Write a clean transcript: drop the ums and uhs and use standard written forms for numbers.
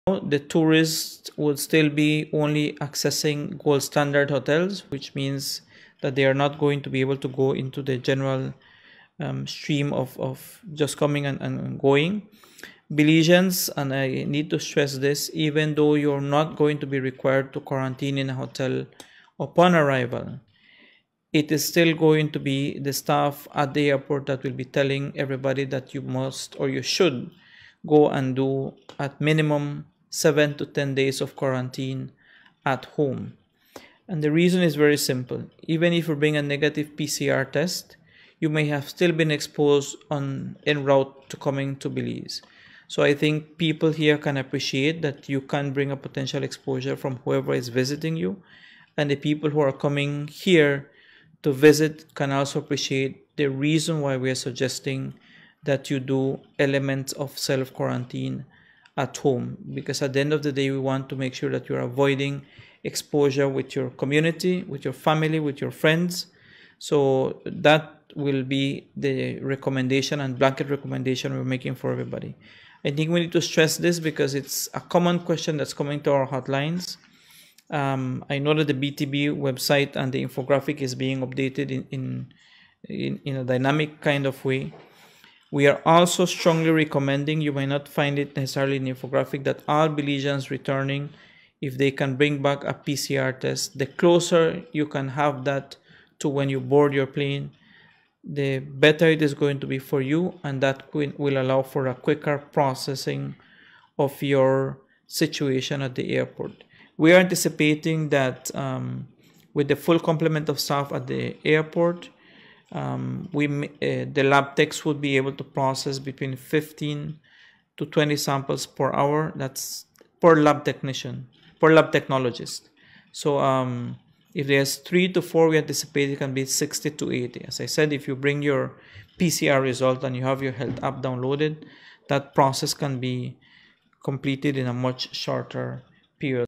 the tourists would still be only accessing gold standard hotels, which means that they are not going to be able to go into the general stream of just coming and going. Belizeans, and I need to stress this, even though you're not going to be required to quarantine in a hotel upon arrival, it is still going to be the staff at the airport that will be telling everybody that you must or you should go and do at minimum 7 to 10 days of quarantine at home. And the reason is very simple. Even if you bring a negative PCR test, you may have still been exposed en route to coming to Belize. So I think people here can appreciate that you can bring a potential exposure from whoever is visiting you, and the people who are coming here to visit can also appreciate the reason why we are suggesting that you do elements of self-quarantine at home, because at the end of the day we want to make sure that you're avoiding exposure with your community, with your family, with your friends. So that will be the recommendation and blanket recommendation we're making for everybody. I think we need to stress this because it's a common question that's coming to our hotlines. I know that the BTB website and the infographic is being updated in a dynamic kind of way. We are also strongly recommending, you may not find it necessarily in the infographic, that all Belizeans returning, if they can bring back a PCR test, the closer you can have that to when you board your plane, the better it is going to be for you, and that will allow for a quicker processing of your situation at the airport. We are anticipating that with the full complement of staff at the airport, the lab techs would be able to process between 15 to 20 samples per hour. That's per lab technician, per lab technologist. So if there's 3 to 4, we anticipate it can be 60 to 80. As I said, if you bring your PCR result and you have your health app downloaded, that process can be completed in a much shorter period.